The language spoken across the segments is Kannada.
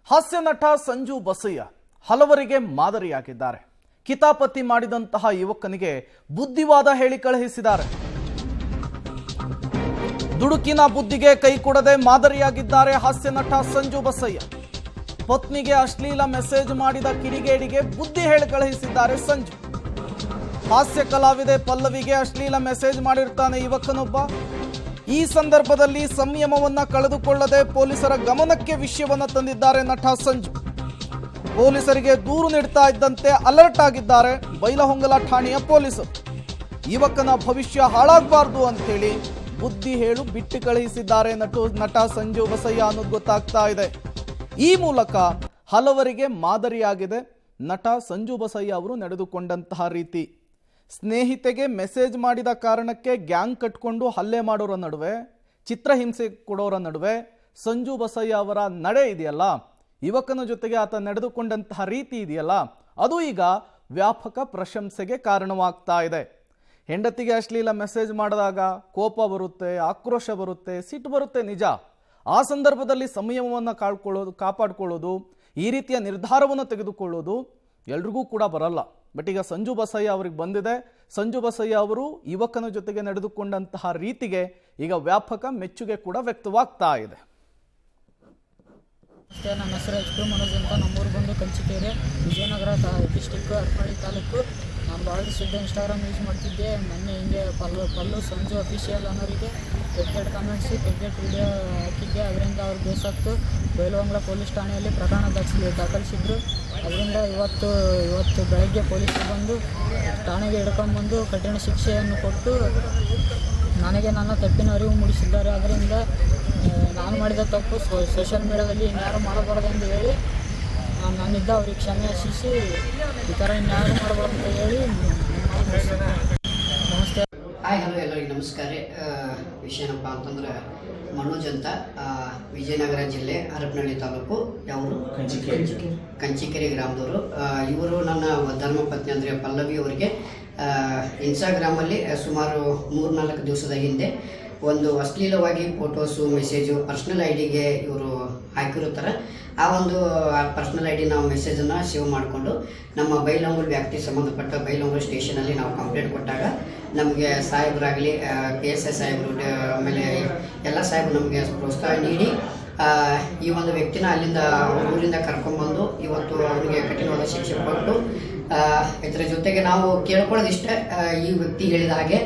ಹಾಸ್ಯ ನಟ ಸಂಜು ಬಸಯ್ಯ ಹಲವರಿಗೆ ಮಾದರಿಯಾಗಿದ್ದಾರೆ. ಕಿತಾಪತಿ ಮಾಡಿದಂತಹ ಯುವಕನಿಗೆ ಬುದ್ಧಿವಾದ ಹೇಳಿ ಕಳುಹಿಸಿದ್ದಾರೆ. ದುಡುಕಿನ ಬುದ್ಧಿಗೆ ಕೈ ಕೊಡದೆ ಮಾದರಿಯಾಗಿದ್ದಾರೆ ಹಾಸ್ಯ ನಟ ಸಂಜು ಬಸಯ್ಯ. ಪತ್ನಿಗೆ ಅಶ್ಲೀಲ ಮೆಸೇಜ್ ಮಾಡಿದ ಕಿಡಿಗೇಡಿಗೆ ಬುದ್ಧಿ ಹೇಳಿ ಕಳುಹಿಸಿದ್ದಾರೆ ಸಂಜು. ಹಾಸ್ಯ ಕಲಾವಿದೆ ಪಲ್ಲವಿಗೆ ಅಶ್ಲೀಲ ಮೆಸೇಜ್ ಮಾಡಿರ್ತಾನೆ ಯುವಕನೊಬ್ಬ. ಈ ಸಂದರ್ಭದಲ್ಲಿ ಸಂಯಮವನ್ನ ಕಳೆದುಕೊಳ್ಳದೆ ಪೊಲೀಸರ ಗಮನಕ್ಕೆ ವಿಷಯವನ್ನ ತಂದಿದ್ದಾರೆ ನಟ ಸಂಜು. ಪೊಲೀಸರಿಗೆ ದೂರು ನೀಡ್ತಾ ಇದ್ದಂತೆ ಅಲರ್ಟ್ ಆಗಿದ್ದಾರೆ ಬೈಲಹೊಂಗಲ ಠಾಣೆಯ ಪೊಲೀಸರು. ಯುವಕನ ಭವಿಷ್ಯ ಹಾಳಾಗಬಾರ್ದು ಅಂತ ಹೇಳಿ ಬುದ್ಧಿ ಹೇಳು ಬಿಟ್ಟು ಕಳುಹಿಸಿದ್ದಾರೆ ನಟ ಸಂಜು ಬಸಯ್ಯ ಅನ್ನೋದು ಗೊತ್ತಾಗ್ತಾ ಇದೆ. ಈ ಮೂಲಕ ಹಲವರಿಗೆ ಮಾದರಿಯಾಗಿದೆ ನಟ ಸಂಜು ಬಸಯ್ಯ ಅವರು ನಡೆದುಕೊಂಡಂತಹ ರೀತಿ. ಸ್ನೇಹಿತೆಗೆ ಮೆಸೇಜ್ ಮಾಡಿದ ಕಾರಣಕ್ಕೆ ಗ್ಯಾಂಗ್ ಕಟ್ಕೊಂಡು ಹಲ್ಲೆ ಮಾಡೋರ ನಡುವೆ, ಚಿತ್ರಹಿಂಸೆ ಕೊಡೋರ ನಡುವೆ ಸಂಜು ಬಸಯ್ಯ ಅವರ ನಡೆ ಇದೆಯಲ್ಲ, ಯುವಕನ ಜೊತೆಗೆ ಆತ ನಡೆದುಕೊಂಡಂತಹ ರೀತಿ ಇದೆಯಲ್ಲ, ಅದು ಈಗ ವ್ಯಾಪಕ ಪ್ರಶಂಸೆಗೆ ಕಾರಣವಾಗ್ತಾ ಇದೆ. ಹೆಂಡತಿಗೆ ಅಶ್ಲೀಲ ಮೆಸೇಜ್ ಮಾಡಿದಾಗ ಕೋಪ ಬರುತ್ತೆ, ಆಕ್ರೋಶ ಬರುತ್ತೆ, ಸಿಟ್ಟು ಬರುತ್ತೆ ನಿಜ. ಆ ಸಂದರ್ಭದಲ್ಲಿ ಸಂಯಮವನ್ನು ಕಾಪಾಡಿಕೊಳ್ಳೋದು, ಈ ರೀತಿಯ ನಿರ್ಧಾರವನ್ನು ತೆಗೆದುಕೊಳ್ಳೋದು ಎಲ್ರಿಗೂ ಕೂಡ ಬರಲ್ಲ. ಬಟ್ ಈಗ ಸಂಜು ಬಸಯ್ಯ ಅವ್ರಿಗೆ ಬಂದಿದೆ. ಸಂಜು ಬಸಯ್ಯ ಅವರು ಯುವಕನ ಜೊತೆಗೆ ನಡೆದುಕೊಂಡಂತಹ ರೀತಿಗೆ ಈಗ ವ್ಯಾಪಕ ಮೆಚ್ಚುಗೆ ಕೂಡ ವ್ಯಕ್ತವಾಗ್ತಾ ಇದೆ. ನನ್ನ ಹೆಸರು ಎಚ್ ಪಿ ಮನೋಜ್ ಅಂತ. ನಮ್ಮೂರು ಬಂದು ಕಂಚಿಕೇರಿ, ವಿಜಯನಗರ ಡಿಸ್ಟಿಕ್ಕು, ಹರಪನಹಳ್ಳಿ ತಾಲೂಕು. ನಾನು ಭಾಳ ದಿವಸದ ಇನ್ಸ್ಟಾಗ್ರಾಮ್ ಯೂಸ್ ಮಾಡ್ತಿದ್ದೆ. ಮೊನ್ನೆ ಹಿಂಗೆ ಪಲ್ಲು ಸಂಜು ಅಫಿಷಿಯಲ್ ಅನ್ನೋರಿಗೆ ಕೆಟ್ಟ ಕಮೆಂಟ್ಸು, ಕೆಟ್ಟ ವಿಡಿಯೋ ಹಾಕಿದ್ದೆ. ಅದರಿಂದ ಅವ್ರು ಬೇಸಾಗ್ತು ಬೈಲಹೊಂಗಲ ಪೊಲೀಸ್ ಠಾಣೆಯಲ್ಲಿ ಪ್ರಕರಣ ದಾಖಲಿಸಿದ್ರು. ಅದರಿಂದ ಇವತ್ತು ಬೆಳಗ್ಗೆ ಪೊಲೀಸರು ಬಂದು ಠಾಣೆಗೆ ಹಿಡ್ಕೊಂಡ್ಬಂದು ಕಠಿಣ ಶಿಕ್ಷೆಯನ್ನು ಕೊಟ್ಟು ನನಗೆ ನನ್ನ ತಪ್ಪಿನ ಅರಿವು ಮೂಡಿಸಿದ್ದಾರೆ. ಅದರಿಂದ ನಾನು ಮಾಡಿದ ತಪ್ಪು ಸೋಷಿಯಲ್ ಮೀಡಿಯಾದಲ್ಲಿ ಇನ್ಯಾರು ಮಾಡಬಾರ್ದು ಎಂದು ಹೇಳಿ ನನ್ನಿಂದ ಅವ್ರಿಗೆ ಕ್ಷಮೆ ಯಾಚಿಸಿ ಈ ಥರ ಇನ್ಯಾರು ಮಾಡಬಾರ್ದು ಅಂತ ಹೇಳಿ ನಮಸ್ತೆ. ಹಾಯ್ ಹಲೋ ಎಲ್ಲರಿಗೆ ನಮಸ್ಕಾರ. ವಿಷಯ ಏನಪ್ಪ ಅಂತಂದ್ರೆ ಮನೋಜ್ ಅಂತ, ವಿಜಯನಗರ ಜಿಲ್ಲೆ, ಹರಪನಹಳ್ಳಿ ತಾಲೂಕು, ಯಾವರು ಕಂಚಿಕೆರೆ ಗ್ರಾಮದವರು. ಇವರು ನನ್ನ ಧರ್ಮಪತ್ನಿ ಅಂದರೆ ಪಲ್ಲವಿ ಅವರಿಗೆ ಇನ್ಸ್ಟಾಗ್ರಾಮಲ್ಲಿ ಸುಮಾರು 3-4 ದಿವಸದ ಹಿಂದೆ ಒಂದು ಅಶ್ಲೀಲವಾಗಿ ಫೋಟೋಸು, ಮೆಸೇಜು ಪರ್ಸ್ನಲ್ ಐ ಡಿಗೆ ಇವರು ಹಾಕಿರುತ್ತಾರೆ. ಆ ಒಂದು ಪರ್ಸ್ನಲ್ ಐ ಡಿ ನಾವು ಮೆಸೇಜನ್ನು ಸೇವ್ ಮಾಡಿಕೊಂಡು ನಮ್ಮ ಬೈಲಹೊಂಗಲ ವ್ಯಾಪ್ತಿಗೆ ಸಂಬಂಧಪಟ್ಟ ಬೈಲಹೊಂಗಲ ಸ್ಟೇಷನಲ್ಲಿ ನಾವು ಕಂಪ್ಲೇಂಟ್ ಕೊಟ್ಟಾಗ ನಮಗೆ ಸಾಹೇಬರಾಗಲಿ, PSI ಸಾಹೇಬರು, ಆಮೇಲೆ ಎಲ್ಲ ಸಾಹೇಬರು ನಮಗೆ ಪ್ರೋತ್ಸಾಹ ನೀಡಿ ಈ ಒಂದು ವ್ಯಕ್ತಿನ ಅಲ್ಲಿಂದ ಊರಿಂದ ಕರ್ಕೊಂಡ್ಬಂದು ಇವತ್ತು ಅವನಿಗೆ ಕಠಿಣವಾದ ಶಿಕ್ಷೆ ಕೊಟ್ಟು, ಇದರ ಜೊತೆಗೆ ನಾವು ಕೇಳ್ಕೊಳ್ಳೋದಿಷ್ಟೇ, ಈ ವ್ಯಕ್ತಿ ಹೇಳಿದ ಹಾಗೆ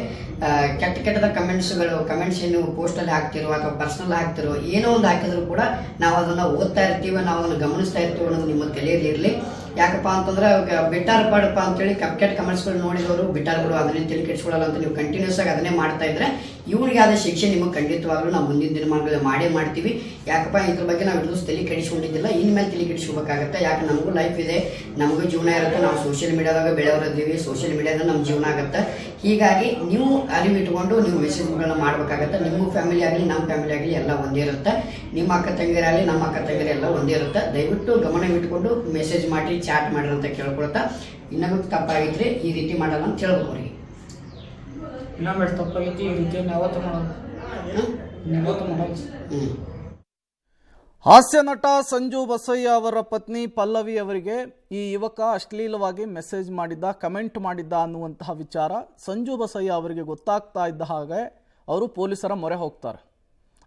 ಕೆಟ್ಟದ ಕಮೆಂಟ್ಸ್ ಏನು ಪೋಸ್ಟಲ್ಲಿ ಹಾಕ್ತಿರೋ ಅಥವಾ ಪರ್ಸನಲ್ ಹಾಕ್ತಿರೋ ಏನೋ ಒಂದು ಹಾಕಿದ್ರು ಕೂಡ ನಾವು ಅದನ್ನು ಓದ್ತಾ ಇರ್ತೀವಿ, ನಾವು ಅದನ್ನು ಗಮನಿಸ್ತಾ ಇರ್ತೀವಿ ಅನ್ನೋದು ನಿಮ್ಮ ತಲೆಯಲ್ಲಿ ಇರಲಿ. ಯಾಕಪ್ಪ ಅಂತಂದ್ರೆ ಬಿಟ್ಟಾರ್ ಪಾಡಪ್ಪ ಅಂತೇಳಿ ಕೆಟ್ಟ ಕಮೆಂಟ್ಸ್ಗಳು ನೋಡಿದವರು ಬಿಟ್ಟಾರ್ಗಳು ಅದನ್ನೇ ತಲೆ ಕೆಡಿಸ್ಕೊಳ್ಳಲ್ಲ ಅಂತ ನೀವು ಕಂಟಿನ್ಯೂಸ್ ಆಗಿ ಅದನ್ನೇ ಮಾಡ್ತಾ ಇದ್ರೆ ಇವನಿಗೆ ಆದ ಶಿಕ್ಷೆ ನಿಮಗೆ ಖಂಡಿತವಾಗ್ಲೂ ನಾವು ಮುಂದಿನ ದಿನಮಾನಗಳಲ್ಲಿ ಮಾಡ್ತೀವಿ. ಯಾಕಪ್ಪ ಇದ್ರ ಬಗ್ಗೆ ನಾವು ಇನ್ನೂ ತಲೆ ಕೆಡಿಸ್ಕೊಂಡಿದ್ದಿಲ್ಲ, ಇನ್ಮೇಲೆ ತಲೆ ಕೆಡಿಸ್ಕೋಬೇಕಾಗತ್ತೆ. ಯಾಕೆ ನಮಗೂ ಲೈಫ್ ಇದೆ, ನಮಗೂ ಜೀವನ ಇರುತ್ತೆ. ನಾವು ಸೋಷಿಯಲ್ ಮೀಡಿಯಾದಾಗ ಬೆಳೆಯವರಿದ್ದೀವಿ, ಸೋಷಿಯಲ್ ಮೀಡಿಯಾದಾಗ ನಮ್ಮ ಜೀವನ ಆಗುತ್ತೆ. ಹೀಗಾಗಿ ನೀವು ಅರಿವಿಟ್ಕೊಂಡು ನೀವು ಮೆಸೇಜ್ಗಳನ್ನ ಮಾಡಬೇಕಾಗತ್ತೆ. ನಿಮ್ಮ ಫ್ಯಾಮಿಲಿ ಆಗಲಿ, ನಮ್ಮ ಫ್ಯಾಮಿಲಿ ಆಗಲಿ ಎಲ್ಲ ಒಂದೇ ಇರುತ್ತೆ. ನಿಮ್ಮ ಅಕ್ಕ ತಂಗಿರಾಗಲಿ, ನಮ್ಮ ಅಕ್ಕ ತಂಗಿರ ಎಲ್ಲ ಒಂದೇ ಇರುತ್ತೆ. ದಯವಿಟ್ಟು ಗಮನವಿಟ್ಕೊಂಡು ಮೆಸೇಜ್ ಮಾಡಿ, ಚಾಟ್ ಮಾಡ್ರಿ ಅಂತ ಕೇಳ್ಕೊಳ್ತಾ, ಇನ್ನೊಬ್ಬ ತಪ್ಪಾಗಿದ್ರೆ ಈ ರೀತಿ ಮಾಡಲ್ಲ ಅಂತ ಹೇಳ್ಬೇಕು ಅವ್ರಿಗೆ. ಇನ್ನೊಮ್ಮೆ ತಪ್ಪಾಗೈತಿ, ಈ ರೀತಿ ಯಾವತ್ತು ಮಾಡೋದು. ಹಾಸ್ಯ ನಟ ಸಂಜು ಬಸಯ್ಯ ಅವರ ಪತ್ನಿ ಪಲ್ಲವಿ ಅವರಿಗೆ ಈ ಯುವಕ ಅಶ್ಲೀಲವಾಗಿ ಮೆಸೇಜ್ ಮಾಡಿದ್ದ, ಕಮೆಂಟ್ ಮಾಡಿದ್ದ ಅನ್ನುವಂತಹ ವಿಚಾರ ಸಂಜು ಬಸಯ್ಯ ಅವರಿಗೆ ಗೊತ್ತಾಗ್ತಾ ಇದ್ದ ಹಾಗೆ ಅವರು ಪೊಲೀಸರ ಮೊರೆ ಹೋಗ್ತಾರೆ.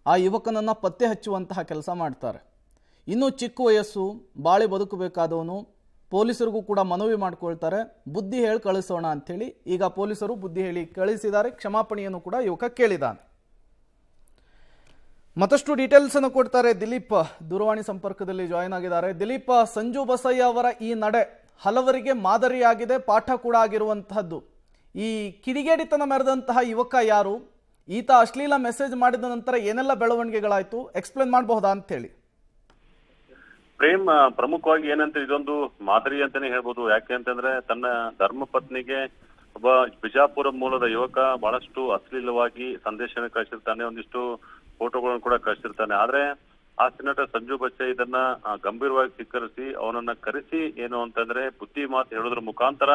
ಆ ಯುವಕನನ್ನು ಪತ್ತೆ ಹಚ್ಚುವಂತಹ ಕೆಲಸ ಮಾಡ್ತಾರೆ. ಇನ್ನೂ ಚಿಕ್ಕ ವಯಸ್ಸು, ಬಾಳಿ ಬದುಕಬೇಕಾದವನು. ಪೊಲೀಸರಿಗೂ ಕೂಡ ಮನವಿ ಮಾಡ್ಕೊಳ್ತಾರೆ, ಬುದ್ಧಿ ಹೇಳಿ ಕಳಿಸೋಣ ಅಂಥೇಳಿ. ಈಗ ಪೊಲೀಸರು ಬುದ್ಧಿ ಹೇಳಿ ಕಳಿಸಿದ್ದಾರೆ. ಕ್ಷಮಾಪಣೆಯನ್ನು ಕೂಡ ಯುವಕ ಕೇಳಿದ್ದಾನೆ. ಮತ್ತಷ್ಟು ಡೀಟೇಲ್ಸ್ ಅನ್ನು ಕೊಡ್ತಾರೆ ದಿಲೀಪ್ ದೂರವಾಣಿ ಸಂಪರ್ಕದಲ್ಲಿ ಜಾಯಿನ್ ಆಗಿದ್ದಾರೆ. ದಿಲೀಪ್, ಸಂಜು ಬಸಯ್ಯ ಅವರ ಈ ನಡೆ ಹಲವರಿಗೆ ಮಾದರಿಯಾಗಿದೆ, ಪಾಠ ಕೂಡ ಆಗಿರುವಂತಹದ್ದು. ಈ ಕಿಡಿಗೇಡಿತನ ಮೆರೆದಂತಹ ಯುವಕ ಯಾರು, ಈತ ಅಶ್ಲೀಲ ಮೆಸೇಜ್ ಮಾಡಿದ ನಂತರ ಏನೆಲ್ಲ ಬೆಳವಣಿಗೆಗಳಾಯ್ತು, ಎಕ್ಸ್ಪ್ಲೇನ್ ಮಾಡಬಹುದಾ ಅಂತ ಹೇಳಿ. ಪ್ರೇಮ್, ಪ್ರಮುಖವಾಗಿ ಏನಂತ ಇದೊಂದು ಮಾದರಿ ಅಂತಾನೆ ಹೇಳ್ಬೋದು. ಯಾಕೆ ಅಂತಂದ್ರೆ ತನ್ನ ಧರ್ಮಪತ್ನಿಗೆ ಒಬ್ಬ ಬಿಜಾಪುರ ಮೂಲದ ಯುವಕ ಬಹಳಷ್ಟು ಅಶ್ಲೀಲವಾಗಿ ಸಂದೇಶನ ಕಳಿಸಿರ್ತಾನೆ, ಒಂದಿಷ್ಟು ಫೋಟೋಗಳನ್ನು ಕೂಡ ಕಳಿಸಿರ್ತಾನೆ. ಆದ್ರೆ ಹಾಸ್ಯ ನಟ ಸಂಜು ಬಸಯ್ಯ ಇದನ್ನ ಗಂಭೀರವಾಗಿ ಸ್ವೀಕರಿಸಿ ಅವನನ್ನ ಕರೆಸಿ ಏನು ಅಂತಂದ್ರೆ ಬುದ್ಧಿ ಮಾತು ಹೇಳೋದ್ರ ಮುಖಾಂತರ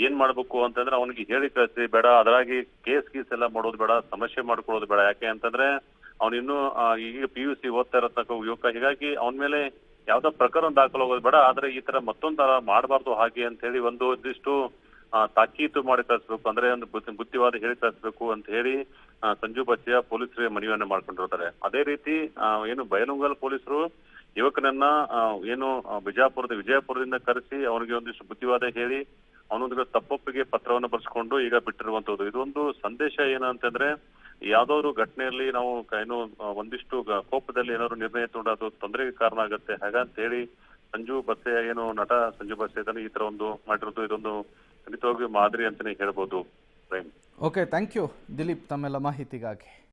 ಏನ್ ಮಾಡ್ಬೇಕು ಅಂತಂದ್ರೆ ಅವನಿಗೆ ಹೇಳಿ ಕಳಿಸಿ, ಬೇಡ ಅದರಾಗಿ ಕೇಸ್ ಎಲ್ಲ ಮಾಡೋದು ಬೇಡ, ಸಮಸ್ಯೆ ಮಾಡ್ಕೊಳ್ಳೋದು ಬೇಡ. ಯಾಕೆ ಅಂತಂದ್ರೆ ಅವನಿನ್ನೂ ಈಗ PUC ಓದ್ತಾ ಇರತಕ್ಕ ಯುವಕ, ಹೀಗಾಗಿ ಅವನ ಮೇಲೆ ಯಾವ್ದೋ ಪ್ರಕರಣ ದಾಖಲಾಗೋದು ಬೇಡ, ಆದ್ರೆ ಈ ತರ ಮತ್ತೊಂದು ಮಾಡಬಾರ್ದು ಹಾಗೆ ಅಂತ ಹೇಳಿ ಒಂದಿಷ್ಟು ತಾಕೀತು ಮಾಡಿ ಕಳಿಸ್ಬೇಕು, ಅಂದ್ರೆ ಒಂದು ಬುದ್ಧಿವಾದ ಹೇಳಿ ಕಳಿಸ್ಬೇಕು ಅಂತ ಹೇಳಿ ಸಂಜು ಬಚ್ಚಯ್ಯ ಪೊಲೀಸರಿಗೆ ಮನವಿಯನ್ನ ಮಾಡ್ಕೊಂಡಿರ್ತಾರೆ. ಅದೇ ರೀತಿ ಏನು ಬೈಲಹೊಂಗಲ ಪೊಲೀಸರು ಯುವಕನನ್ನ ಏನು ವಿಜಯಪುರದಿಂದ ಕರೆಸಿ ಅವನಿಗೆ ಒಂದಿಷ್ಟು ಬುದ್ಧಿವಾದ ಹೇಳಿ ಅವನೊಂದಿಗೆ ತಪ್ಪೊಪ್ಪಿಗೆ ಪತ್ರವನ್ನು ಬರೆಸ್ಕೊಂಡು ಈಗ ಬಿಟ್ಟಿರುವಂತದ್ದು. ಇದೊಂದು ಸಂದೇಶ ಏನಂತಂದ್ರೆ ಯಾವ್ದಾದ್ರು ಘಟನೆಯಲ್ಲಿ ನಾವು ಏನು ಒಂದಿಷ್ಟು ಕೋಪದಲ್ಲಿ ಏನಾದ್ರು ನಿರ್ಣಯ ತಗೊಂಡು ಅದು ತೊಂದರೆಗೆ ಕಾರಣ ಆಗುತ್ತೆ. ಹಾಗಂತ ಹೇಳಿ ಸಂಜು ಬಚ್ಚಯ್ಯ ಏನು ನಟ ಸಂಜು ಬಚ್ಚಯ್ಯ ಈ ತರ ಒಂದು ಮಾಡಿರೋದು ಇದೊಂದು ಖಂಡಿತವಾಗಿಯೂ ಮಾದರಿ ಅಂತಾನೆ ಹೇಳ್ಬೋದು. ಓಕೆ, ಥ್ಯಾಂಕ್ ಯು ದಿಲೀಪ್ ತಮ್ಮೆಲ್ಲ ಮಾಹಿತಿಗಾಗಿ.